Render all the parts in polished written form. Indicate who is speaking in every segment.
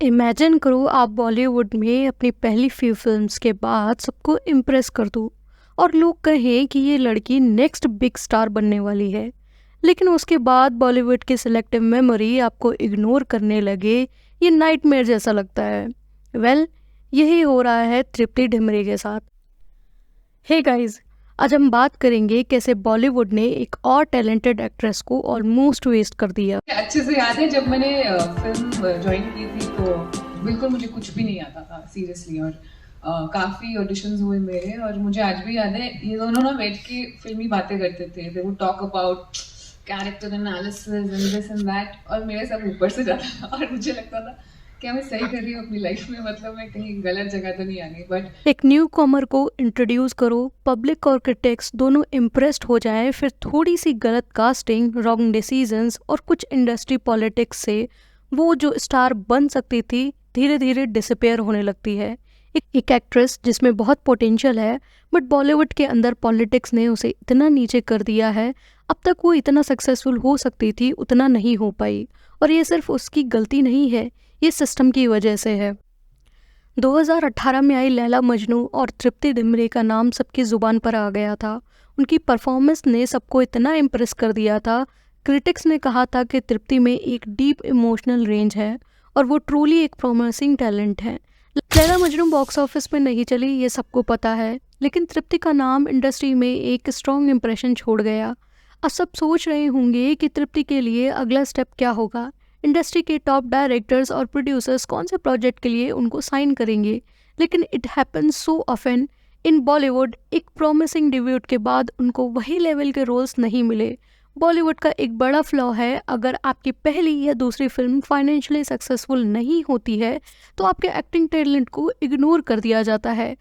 Speaker 1: Imagine करो आप बॉलीवुड में अपनी पहली फ्यू फिल्म्स के बाद सबको इम्प्रेस कर दो और लोग कहें कि ये लड़की नेक्स्ट बिग स्टार बनने वाली है। लेकिन उसके बाद बॉलीवुड की सिलेक्टिव मेमोरी आपको इग्नोर करने लगे। ये नाइटमेयर जैसा लगता है। यही हो रहा है तृप्ति ढिमरी के साथ। हे गाइस, आज हम बात करेंगे कैसे बॉलीवुड ने एक और टैलेंटेड एक्ट्रेस को ऑलमोस्ट वेस्ट कर दिया।
Speaker 2: अच्छे से याद है जब मैंने फिल्म ज्वाइन की थी तो बिल्कुल मुझे कुछ भी नहीं आता था सीरियसली। और काफ़ी ऑडिशंस हुए मेरे और मुझे आज भी याद है ये दोनों ना बैठ के फिल्मी बातें करते थे। They would talk about character analysis and this and that और मेरे सब ऊपर से जाता था और मुझे लगता था क्या मैं सही कर रही हूँ अपनी लाइफ में, मतलब मैं कहीं गलत जगह तो नहीं आ गई। बट
Speaker 1: एक न्यू कॉमर को इंट्रोड्यूस करो, पब्लिक और क्रिटिक्स दोनों इम्प्रेस्ड हो जाएं, फिर थोड़ी सी गलत कास्टिंग, रॉन्ग डिसीजंस और कुछ इंडस्ट्री पॉलिटिक्स से वो जो स्टार बन सकती थी धीरे धीरे डिसअपेयर होने लगती है। एक एक्ट्रेस जिसमें बहुत पोटेंशियल है, बट बॉलीवुड के अंदर पॉलिटिक्स ने उसे इतना नीचे कर दिया है। अब तक वो इतना सक्सेसफुल हो सकती थी, उतना नहीं हो पाई। और ये सिर्फ उसकी गलती नहीं है, ये सिस्टम की वजह से है। 2018 में आई लैला मजनू और तृप्ति डिमरी का नाम सबकी ज़ुबान पर आ गया था। उनकी परफॉर्मेंस ने सबको इतना इम्प्रेस कर दिया था। क्रिटिक्स ने कहा था कि तृप्ति में एक डीप इमोशनल रेंज है और वो ट्रूली एक प्रॉमिसिंग टैलेंट है। लैला मजनू बॉक्स ऑफिस में नहीं चली, ये सबको पता है, लेकिन तृप्ति का नाम इंडस्ट्री में एक स्ट्रॉन्ग इम्प्रेशन छोड़ गया। अब सब सोच रहे होंगे कि तृप्ति के लिए अगला स्टेप क्या होगा। इंडस्ट्री के टॉप डायरेक्टर्स और प्रोड्यूसर्स कौन से प्रोजेक्ट के लिए उनको साइन करेंगे। लेकिन it happens so often in Bollywood. एक प्रॉमिसिंग डेब्यूट के बाद उनको वही लेवल के रोल्स नहीं मिले। बॉलीवुड का एक बड़ा फ्लॉ है, अगर आपकी पहली या दूसरी फिल्म फाइनेंशियली सक्सेसफुल नहीं होती है तो आपके एक्टिंग टैलेंट को इग्नोर कर दिया जाता है।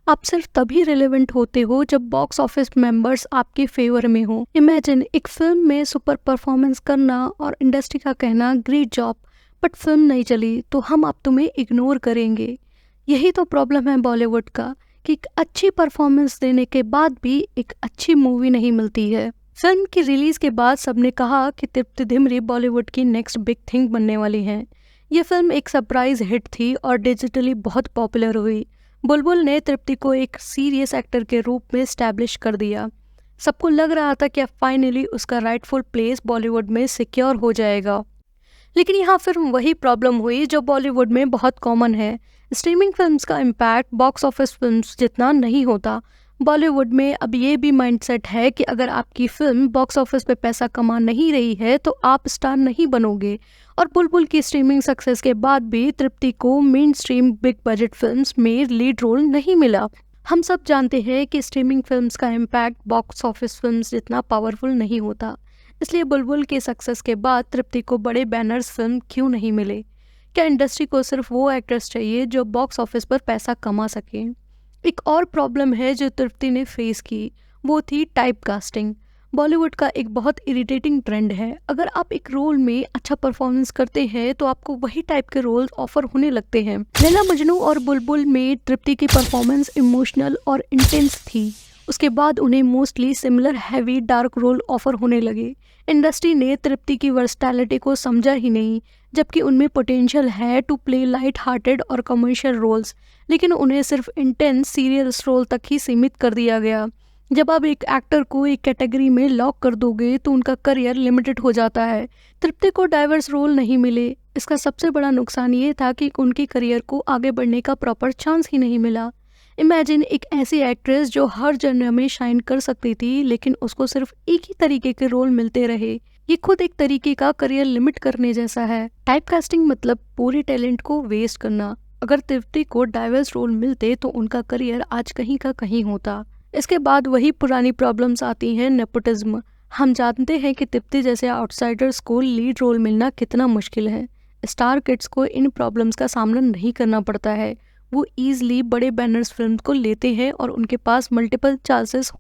Speaker 1: आप सिर्फ तभी रिलेवेंट होते हो जब बॉक्स ऑफिस मेंबर्स आपके फेवर में हो। इमेजिन एक फिल्म में सुपर परफॉर्मेंस करना और इंडस्ट्री का कहना ग्रेट जॉब, बट फिल्म नहीं चली तो हम आप तुम्हें इग्नोर करेंगे। यही तो प्रॉब्लम है बॉलीवुड का कि एक अच्छी परफॉर्मेंस देने के बाद भी एक अच्छी मूवी नहीं मिलती है। फिल्म की रिलीज के बाद सबने कहा कि तृप्ति ढिमरी बॉलीवुड की नेक्स्ट बिग थिंग बनने वाली हैं। ये फिल्म एक सरप्राइज हिट थी और डिजिटली बहुत पॉपुलर हुई। बुलबुल ने तृप्ति को एक सीरियस एक्टर के रूप में स्टैब्लिश कर दिया। सबको लग रहा था कि अब फाइनली उसका राइटफुल प्लेस बॉलीवुड में सिक्योर हो जाएगा। लेकिन यहाँ फिर वही प्रॉब्लम हुई जो बॉलीवुड में बहुत कॉमन है। स्ट्रीमिंग फिल्म्स का इम्पैक्ट बॉक्स ऑफिस फिल्म्स जितना नहीं होता। बॉलीवुड में अब ये भी माइंडसेट है कि अगर आपकी फिल्म बॉक्स ऑफिस पे पैसा कमा नहीं रही है तो आप स्टार नहीं बनोगे। और बुलबुल की स्ट्रीमिंग सक्सेस के बाद भी तृप्ति को main stream big budget films में लीड रोल नहीं मिला। हम सब जानते हैं कि स्ट्रीमिंग फिल्म्स का इम्पैक्ट बॉक्स ऑफिस फिल्म्स जितना पावरफुल नहीं होता। इसलिए बुलबुल के सक्सेस के बाद तृप्ति को बड़े बैनर्स फिल्म क्यों नहीं मिले? क्या इंडस्ट्री को सिर्फ वो एक्ट्रेस चाहिए जो बॉक्स ऑफिस पर पैसा कमा सके? एक और प्रॉब्लम है जो तृप्ति ने फेस की, वो थी टाइप कास्टिंग। बॉलीवुड का एक बहुत इरिटेटिंग ट्रेंड है, अगर आप एक रोल में अच्छा परफॉर्मेंस करते हैं तो आपको वही टाइप के रोल्स ऑफर होने लगते हैं। लैला मजनू और बुलबुल में तृप्ति की परफॉर्मेंस इमोशनल और इंटेंस थी। उसके बाद उन्हें mostly similar heavy dark role offer होने लगे। इंडस्ट्री ने तृप्ति की वर्सटैलिटी को समझा ही नहीं, जबकि उनमें पोटेंशियल है टू प्ले लाइट हार्टेड और कमर्शियल रोल्स, लेकिन उन्हें सिर्फ इंटेंस सीरियस रोल तक ही सीमित कर दिया गया। जब आप एक एक्टर को एक कैटेगरी में लॉक कर दोगे तो उनका करियर लिमिटेड हो जाता है। तृप्ति को डाइवर्स रोल नहीं मिले। इसका सबसे बड़ा नुकसान ये था कि उनके करियर को आगे बढ़ने का प्रॉपर चांस ही नहीं मिला। इमेजिन एक ऐसी एक्ट्रेस जो हर जॉनर में शाइन कर सकती थी, लेकिन उसको सिर्फ एक ही तरीके के रोल मिलते रहे। ये खुद एक तरीके का करियर लिमिट करने जैसा है। टाइप कास्टिंग मतलब पूरे टैलेंट को वेस्ट करना। अगर तृप्ति को डाइवर्स रोल मिलते तो उनका करियर आज कहीं का कहीं होता। इसके बाद वही पुरानी प्रॉब्लम्स आती हैं, नेपोटिज्म। हम जानते हैं कि तृप्ति जैसे आउटसाइडर्स को लीड रोल मिलना कितना मुश्किल है। स्टार किड्स को इन प्रॉब्लम्स का सामना नहीं करना पड़ता है। वो ईजिली बड़े बैनर्स फिल्म को लेते हैं और उनके पास मल्टीपल चांसेस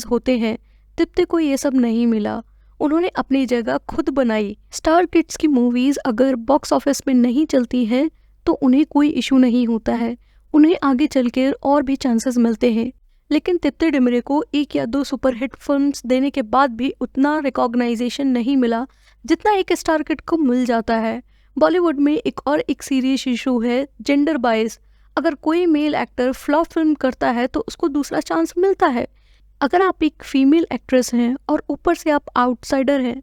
Speaker 1: होते हैं। तृप्ति को ये सब नहीं मिला। उन्होंने अपनी जगह खुद बनाई। स्टार किड्स की मूवीज अगर बॉक्स ऑफिस में नहीं चलती हैं तो उन्हें कोई इशू नहीं होता है, उन्हें आगे चलकर और भी चांसेस मिलते हैं। लेकिन तृप्ति डिमरी को एक या दो सुपरहिट फिल्म्स देने के बाद भी उतना रिकॉग्नाइजेशन नहीं मिला जितना एक स्टार किड को मिल जाता है। बॉलीवुड में एक सीरियस इशू है जेंडर बायस। अगर कोई मेल एक्टर फ्लॉप फिल्म करता है तो उसको दूसरा चांस मिलता है। अगर आप एक फीमेल एक्ट्रेस हैं और ऊपर से आप आउटसाइडर हैं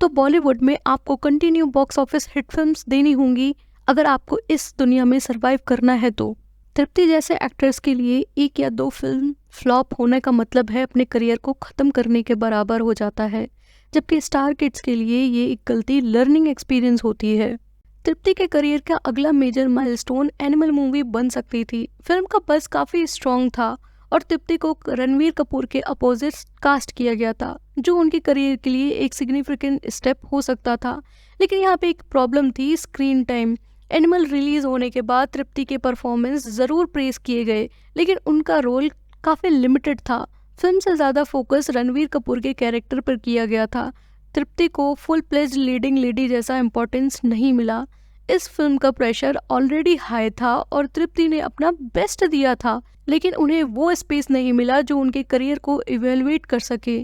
Speaker 1: तो बॉलीवुड में आपको continue box office hit films देनी होंगी अगर आपको इस दुनिया में सरवाइव करना है तो। तृप्ति जैसे एक्ट्रेस के लिए एक या दो फिल्म फ्लॉप होने का मतलब है अपने करियर को ख़त्म करने के बराबर हो जाता है, जबकि स्टार किड्स के लिए ये एक गलती लर्निंग एक्सपीरियंस होती है। तृप्ति के करियर का अगला मेजर माइलस्टोन एनिमल मूवी बन सकती थी। फिल्म का बज़ काफ़ी स्ट्रॉन्ग था और तृप्ति को रणवीर कपूर के अपोजिट कास्ट किया गया था, जो उनके करियर के लिए एक सिग्निफिकेंट स्टेप हो सकता था। लेकिन यहाँ पे एक प्रॉब्लम थी, स्क्रीन टाइम। एनिमल रिलीज होने के बाद तृप्ति के परफॉर्मेंस ज़रूर प्रेस किए गए, लेकिन उनका रोल काफ़ी लिमिटेड था। फिल्म से ज़्यादा फोकस रणवीर कपूर के कैरेक्टर पर किया गया था। तृप्ति को फुल प्लेज्ड लीडिंग लेडी जैसा इम्पोर्टेंस नहीं मिला। इस फिल्म का प्रेशर ऑलरेडी हाई था और तृप्ति ने अपना बेस्ट दिया था, लेकिन उन्हें वो स्पेस नहीं मिला जो उनके करियर को इवेलुएट कर सके।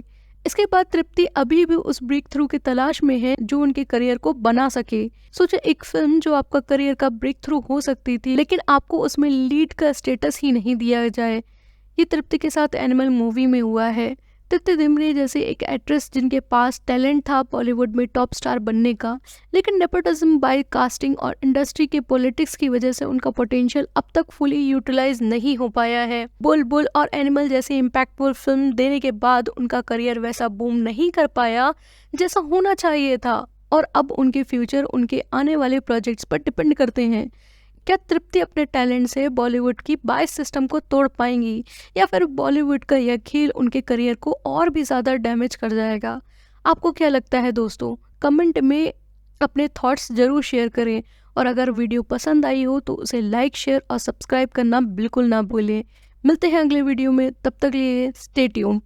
Speaker 1: इसके बाद तृप्ति अभी भी उस ब्रेक थ्रू की तलाश में है जो उनके करियर को बना सके। सोचे, एक फिल्म जो आपका करियर का ब्रेक थ्रू हो सकती थी लेकिन आपको उसमें लीड का स्टेटस ही नहीं दिया जाए। ये तृप्ति के साथ एनिमल मूवी में हुआ है। तृप्ति डिमरी जैसे एक एक्ट्रेस जिनके पास टैलेंट था बॉलीवुड में टॉप स्टार बनने का, लेकिन नेपोटिज्म बाय कास्टिंग और इंडस्ट्री के पॉलिटिक्स की वजह से उनका पोटेंशियल अब तक फुली यूटिलाइज नहीं हो पाया है। बुलबुल और एनिमल जैसी इम्पैक्टफुल फिल्म देने के बाद उनका करियर वैसा बूम नहीं कर पाया जैसा होना चाहिए था और अब उनके फ्यूचर उनके आने वाले प्रोजेक्ट्स पर डिपेंड करते हैं। क्या तृप्ति अपने टैलेंट से बॉलीवुड की बायस सिस्टम को तोड़ पाएंगी या फिर बॉलीवुड का यह खेल उनके करियर को और भी ज़्यादा डैमेज कर जाएगा? आपको क्या लगता है दोस्तों? कमेंट में अपने थॉट्स ज़रूर शेयर करें और अगर वीडियो पसंद आई हो तो उसे लाइक, शेयर और सब्सक्राइब करना बिल्कुल ना भूलें। मिलते हैं अगले वीडियो में, तब तक के लिए स्टे ट्यून्ड।